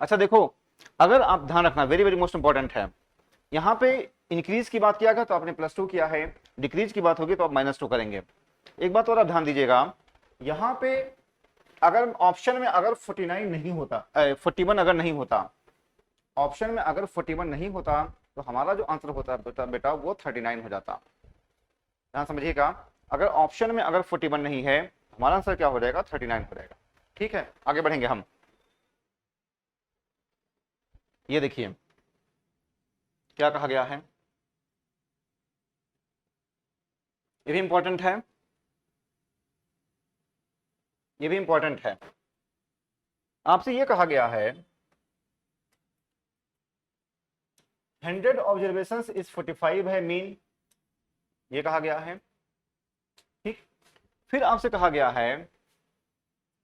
अच्छा देखो, अगर आप ध्यान रखना, वेरी वेरी मोस्ट इंपॉर्टेंट है, यहाँ पे इंक्रीज की बात किया गया तो आपने +2 किया है, डिक्रीज की बात होगी तो आप -2 करेंगे। एक बात और आप ध्यान दीजिएगा, यहाँ पे अगर ऑप्शन में अगर 49 नहीं होता, 41 अगर नहीं होता, ऑप्शन में अगर 41 नहीं होता, तो हमारा जो आंसर होता बेटा वो 39 हो जाता। ध्यान समझिएगा, अगर ऑप्शन में अगर 41 नहीं है, हमारा आंसर क्या हो जाएगा, 39 हो जाएगा। ठीक है, आगे बढ़ेंगे हम। ये देखिए क्या कहा गया है, ये भी इंपॉर्टेंट है, ये भी इंपॉर्टेंट है। आपसे ये कहा गया है 100 ऑब्जर्वेशंस इज 45 है मीन, ये कहा गया है। ठीक, फिर आपसे कहा गया है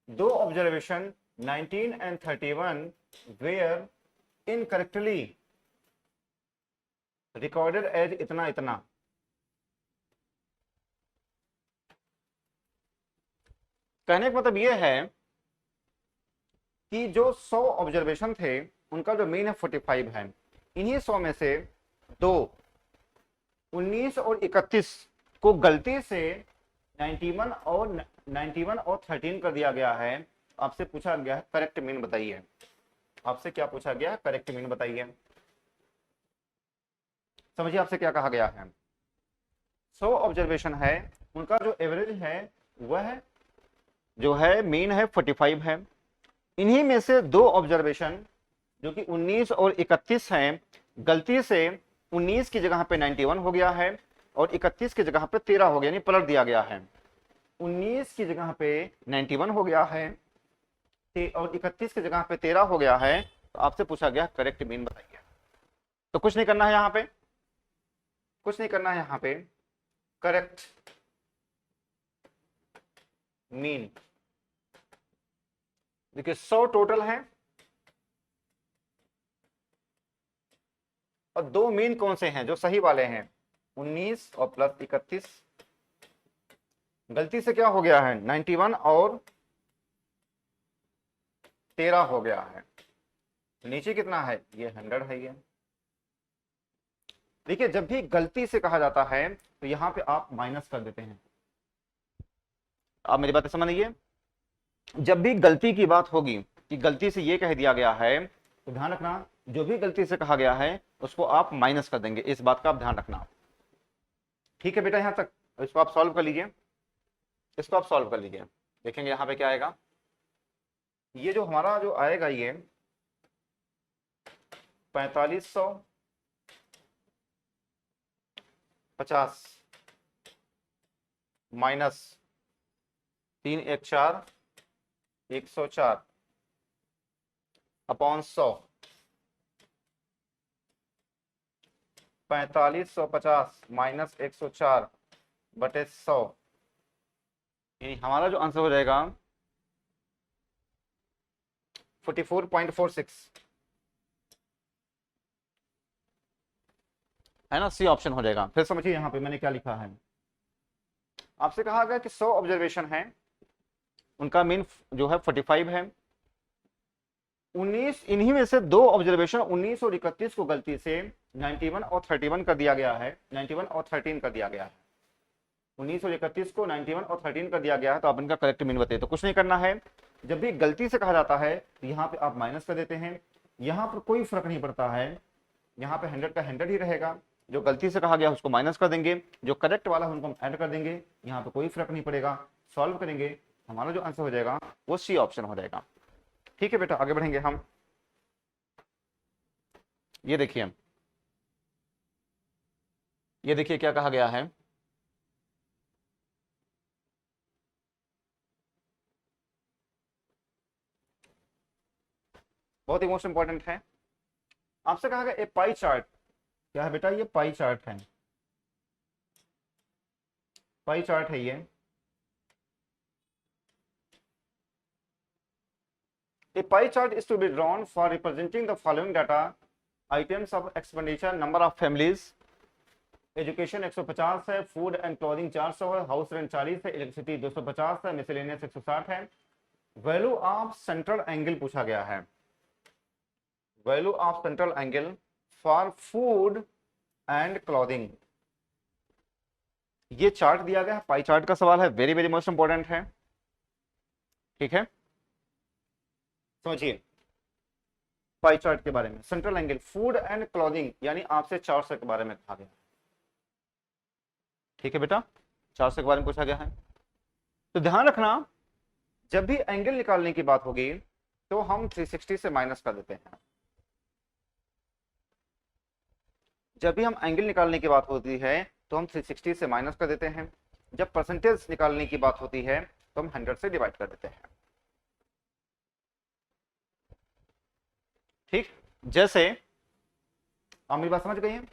2 observation 19 and 31 were incorrectly recorded as इतना इतना। कहने का मतलब यह है कि जो 100 ऑब्जर्वेशन थे उनका जो मीन है 45 है, इन्हीं 100 में से 2, 19 और 31 को गलती से 91 और 13 कर दिया गया है। आपसे पूछा गया है करेक्ट मीन बताइए। आपसे क्या पूछा गया, करेक्ट मीन बताइए। समझिए आपसे क्या कहा गया है, 100 ऑब्जर्वेशन है, उनका जो एवरेज है वह जो है मीन है 45 है। इन्हीं में से 2 ऑब्जर्वेशन जो कि 19 और 31 हैं, गलती से 19 की जगह पे 91 हो गया है और 31 की जगह पे 13 हो गया, यानी पलट दिया गया है। 19 की जगह पे 91 हो गया है और 31 की जगह पे 13 हो गया है। तो आपसे पूछा गया करेक्ट मीन बताइए। तो कुछ नहीं करना है यहाँ पे, कुछ नहीं करना है यहाँ पे, करेक्ट मीन। देखिए 100 टोटल है और 2 मीन कौन से हैं जो सही वाले हैं, 19 और प्लस 31। गलती से क्या हो गया है, 91 और 13 हो गया है। नीचे कितना है, ये 100 है ये। देखिए जब भी गलती से कहा जाता है तो यहां पे आप माइनस कर देते हैं। आप मेरी बात समझ लीजिए, जब भी गलती की बात होगी कि गलती से ये कह दिया गया है, तो ध्यान रखना जो भी गलती से कहा गया है उसको आप माइनस कर देंगे, इस बात का आप ध्यान रखना। ठीक है बेटा यहां तक, इसको आप सॉल्व कर लीजिए, इसको आप सॉल्व कर लीजिए। देखेंगे यहां पे क्या आएगा, ये जो हमारा जो आएगा ये 4550 माइनस 3 1 4 104 अपॉन 100, 4550 माइनस 104 बटे 100, यानी हमारा जो आंसर हो जाएगा 44.46 है ना, सी ऑप्शन हो जाएगा। फिर समझिए यहां पे मैंने क्या लिखा है, आपसे कहा गया कि 100 ऑब्जर्वेशन है, उनका मीन जो है 45 है। 19 इन्हीं में से 2 ऑब्जर्वेशन 19 और 31 को गलती से 91 और 31 कर दिया गया है, 91 और 13 कर दिया गया है। 19 और 31 को 91 और 13 कर दिया गया है, तो आप इनका करेक्ट मीन बताइए। तो कुछ नहीं करना है, जब भी गलती से कहा जाता है तो यहाँ पे आप माइनस कर देते हैं, यहाँ पर कोई फर्क नहीं पड़ता है, यहाँ पे 100 का 100 ही रहेगा। जो गलती से कहा गया उसको माइनस कर देंगे, जो करेक्ट वाला है उनको ऐड कर देंगे, यहाँ पे कोई फर्क नहीं पड़ेगा। सॉल्व करेंगे, हमारा जो आंसर हो जाएगा वो सी ऑप्शन हो जाएगा। ठीक है बेटा आगे बढ़ेंगे हम। ये देखिए, ये देखिए क्या कहा गया है, बहुत ही मोस्ट इंपॉर्टेंट है। आपसे कहा गया ए पाई चार्ट, क्या है बेटा, ये पाई चार्ट है, पाई चार्ट है ये। A pie chart is to be drawn for representing the following data items of expenditure, number of families, education 150 है, फूड एंड क्लोथिंग 400 है, हाउस रेंट 40 है, इलेक्ट्रिसिटी 250 है, मिसलेनियस 160 है। वैल्यू ऑफ सेंट्रल एंगल पूछा गया है, value of central angle for food and clothing. ये chart दिया गया है, पाई चार्ट का सवाल है, वेरी वेरी मोस्ट इंपॉर्टेंट है। ठीक है, समझिए पाई चार्ट के बारे में, central angle, food and clothing, यानी आपसे 400 के बारे में कहा गया। ठीक है बेटा, 400 के बारे में पूछा गया है। तो ध्यान रखना, जब भी एंगल निकालने की बात होगी तो हम 360 से माइनस कर देते हैं। जब भी हम एंगल निकालने की बात होती है तो हम 360 से माइनस कर देते हैं। जब परसेंटेज निकालने की बात होती है तो हम 100 से डिवाइड कर देते हैं। ठीक, जैसे आप मेरी बात समझ गई हैं,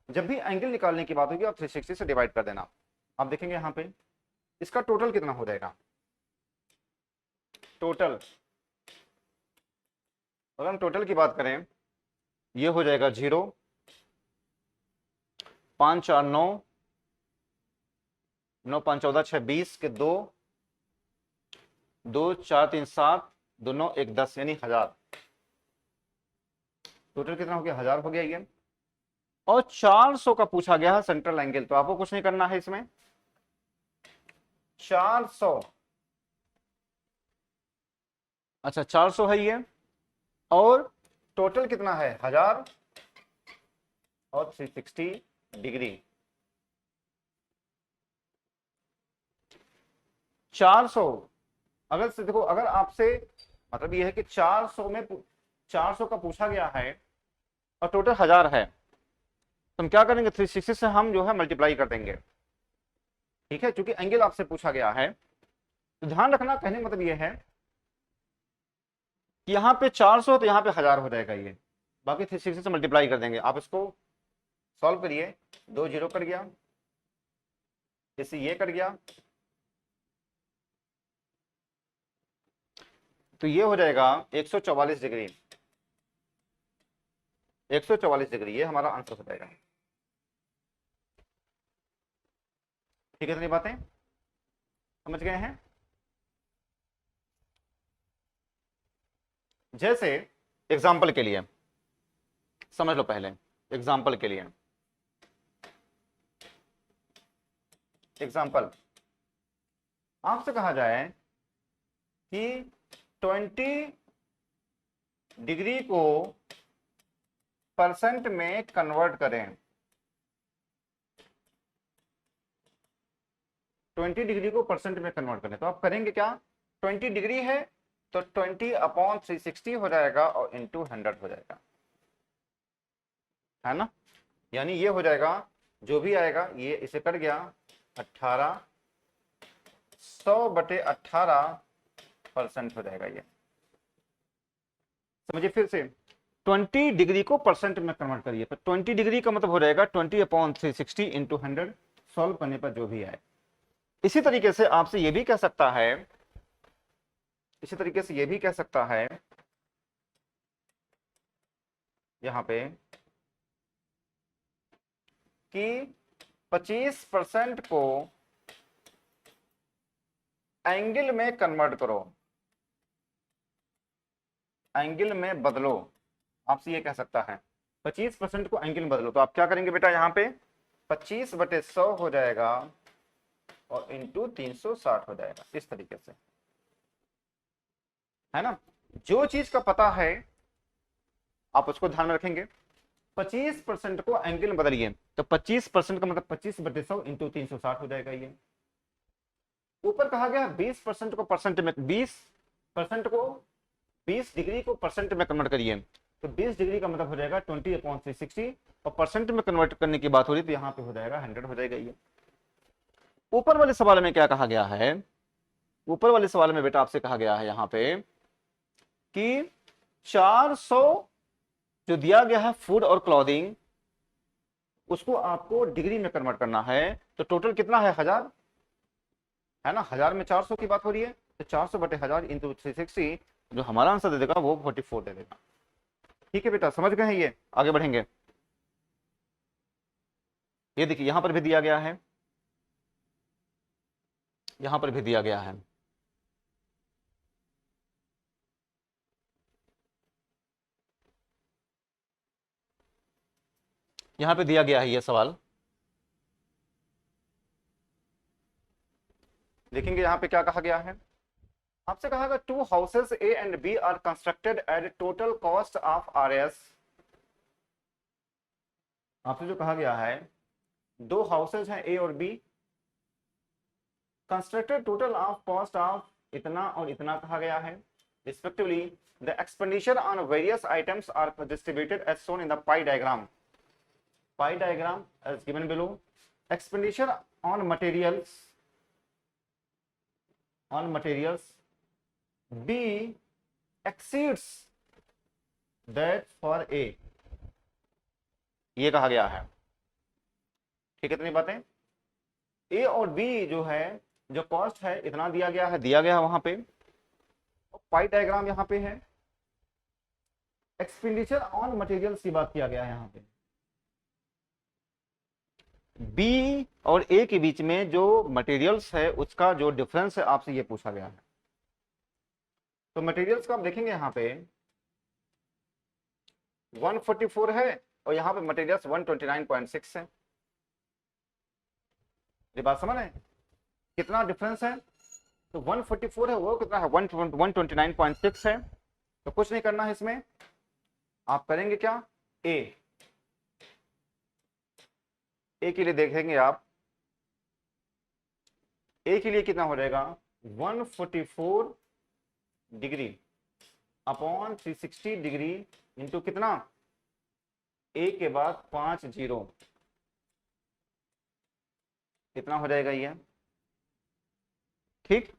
जब भी एंगल निकालने की बात होगी आप 360 से डिवाइड कर देना। आप देखेंगे यहां पे इसका टोटल कितना हो जाएगा, टोटल, अगर हम टोटल की बात करें ये हो जाएगा 0, 5 4 9, 9 5 14 6 20 के 2, 2 4 3 7, 2 9 1 10, यानी 1000। टोटल कितना हो गया, 1000 हो गया ये। और 400 का पूछा गया है सेंट्रल एंगल, तो आपको कुछ नहीं करना है इसमें, 400, अच्छा 400 है ये, और टोटल कितना है 1000 और 360 डिग्री। 400 अगर से देखो, अगर आपसे मतलब ये है कि 400 में 400 का पूछा गया है और टोटल 1000 है, तो हम क्या करेंगे 360 से हम जो है मल्टीप्लाई कर देंगे। ठीक है, क्योंकि एंगल आपसे पूछा गया है। तो ध्यान रखना, कहने का मतलब ये है कि यहाँ पे 400 तो यहाँ पे 1000 हो जाएगा ये, बाकी 360 से मल्टीप्लाई कर देंगे। आप इसको सॉल्व करिए, 2 0 कट गया, जैसे ये कट गया, तो ये हो जाएगा 144 डिग्री, 144 डिग्री, ये हमारा आंसर हो जाएगा। ठीक है, इतनी बातें समझ गए हैं। जैसे एग्जाम्पल के लिए समझ लो, पहले एग्जाम्पल के लिए, एग्जाम्पल आपसे कहा जाए कि 20 डिग्री को परसेंट में कन्वर्ट करें, 20 डिग्री को परसेंट में कन्वर्ट करें, तो आप करेंगे क्या, 20 डिग्री है तो 20/360 हो जाएगा और इंटू 100 हो जाएगा, है ना। यानी ये हो जाएगा, जो भी आएगा ये इसे कट गया, 18, 100/18% हो जाएगा ये। समझिए फिर से, 20 डिग्री को परसेंट में कन्वर्ट करिए, तो 20 डिग्री का मतलब हो जाएगा 20/360 इंटू 100, सॉल्व करने पर जो भी आए। इसी तरीके से आपसे ये भी कह सकता है, इसी तरीके से ये भी कह सकता है यहां पे कि 25% को एंगल में कन्वर्ट करो, एंगल में बदलो, आपसे ये कह सकता है 25% को एंगल में बदलो। तो आप क्या करेंगे बेटा, यहाँ पे 25/100 हो जाएगा और इंटू 360 हो जाएगा, इस तरीके से, है ना। जो चीज का पता है आप उसको ध्यान में रखेंगे। 25% को एंगल में बदलिए, तो 25% का मतलब 25/100 इंटू 360 हो जाएगा ये। ऊपर कहा गया 20% को परसेंट में, 20% को 20 डिग्री को परसेंट में कन्वर्ट करिए, तो 20 डिग्री का मतलब हो जाएगा 20/360, और परसेंट में कन्वर्ट करने की बात हो रही तो यहाँ पे हो जाएगा 100 हो जाएगा ये। ऊपर वाले सवाल में क्या कहा गया है, ऊपर वाले सवाल में बेटा आपसे कहा गया है यहाँ पे कि 400 जो दिया गया है फूड और क्लॉथिंग, उसको आपको डिग्री में कन्वर्ट करना है, तो टोटल कितना है 1000 है ना, 1000 में 400 की बात हो रही है, तो 400 बटे 1000 इंटू 360, जो हमारा आंसर दे देगा वो 44 दे देगा। ठीक है बेटा, समझ गए हैं, ये आगे बढ़ेंगे। ये देखिए यहां पर भी दिया गया है, यहां पर भी दिया गया है। यहां पे दिया गया है ये सवाल, देखेंगे यहां पे क्या कहा गया है। आपसे कहा गया 2 houses a and b are constructed at total cost of RS। आपसे जो कहा गया है 2 हाउसेस हैं ए और b, constructed total of cost of इतना और इतना कहा गया है respectively. The expenditure on various items are distributed as shown in the pie diagram. Pie diagram as given below. Expenditure on materials B exceeds that for A, ये कहा गया है। ठीक है, इतनी बातें। ए और बी जो है, जो कॉस्ट है इतना दिया गया है वहां पे, पाई डायग्राम यहां पे है। एक्सपेंडिचर ऑन मटेरियल्स की बात किया गया है यहां पे। बी और ए के बीच में जो मटेरियल्स है उसका जो डिफरेंस है आपसे ये पूछा गया है। तो मटेरियल्स का आप देखेंगे यहां पे 144 है और यहां पे मटेरियल्स 129.6 है। ये बात समझ रहे हैं कितना डिफरेंस है। तो 144 है, वो कितना है 129.6 है। तो कुछ नहीं करना है इसमें, आप करेंगे क्या, ए के लिए देखेंगे आप, ए के लिए कितना हो जाएगा 144 डिग्री अपॉन 360 डिग्री इंटू कितना, ए के बाद 5 जीरो, कितना हो जाएगा ये। ठीक,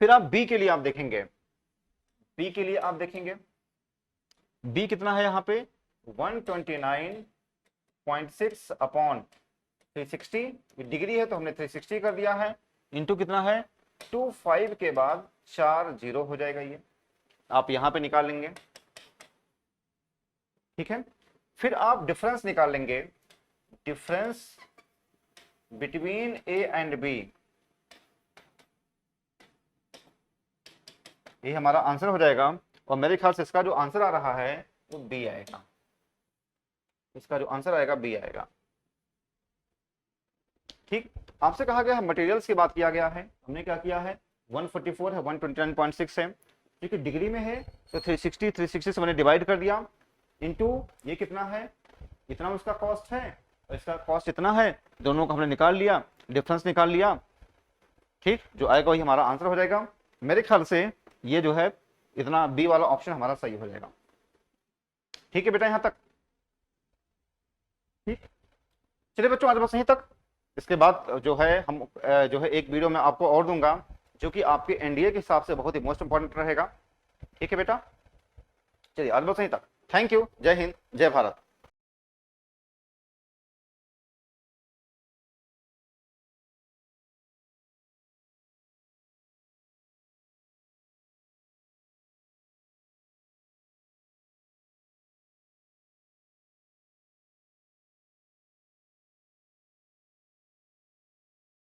फिर आप बी के लिए आप देखेंगे, बी के लिए आप देखेंगे बी कितना है यहां पे 129.6 अपॉन 360, डिग्री है तो हमने 360 कर दिया है, इंटू कितना है 25 के बाद 4 जीरो हो जाएगा, ये आप यहां पे निकाल लेंगे। ठीक है, फिर आप डिफरेंस निकाल लेंगे, difference between a and b, ये हमारा आंसर हो जाएगा। और मेरे ख्याल से इसका जो आंसर आ रहा है वो बी आएगा, इसका जो आंसर आएगा बी आएगा। ठीक, आपसे कहा गया है मटेरियल्स की बात किया गया है, हमने क्या किया है 144 है 129.6 है, क्योंकि डिग्री में है तो 360 से मैंने डिवाइड कर दिया, इंटू ये कितना है, इतना उसका कॉस्ट है और इसका कॉस्ट इतना है, दोनों को हमने निकाल लिया, डिफरेंस निकाल लिया। ठीक, जो आएगा वही हमारा आंसर हो जाएगा। मेरे ख्याल से ये जो है इतना बी वाला ऑप्शन हमारा सही हो जाएगा। ठीक है बेटा, यहां तक ठीक। चलिए बच्चों आज बस यहीं तक, इसके बाद जो है हम जो है एक वीडियो में आपको और दूंगा जो कि आपके एनडीए के हिसाब से बहुत ही मोस्ट इंपॉर्टेंट रहेगा। ठीक है बेटा, चलिए आज बस यहीं तक। थैंक यू, जय हिंद, जय भारत।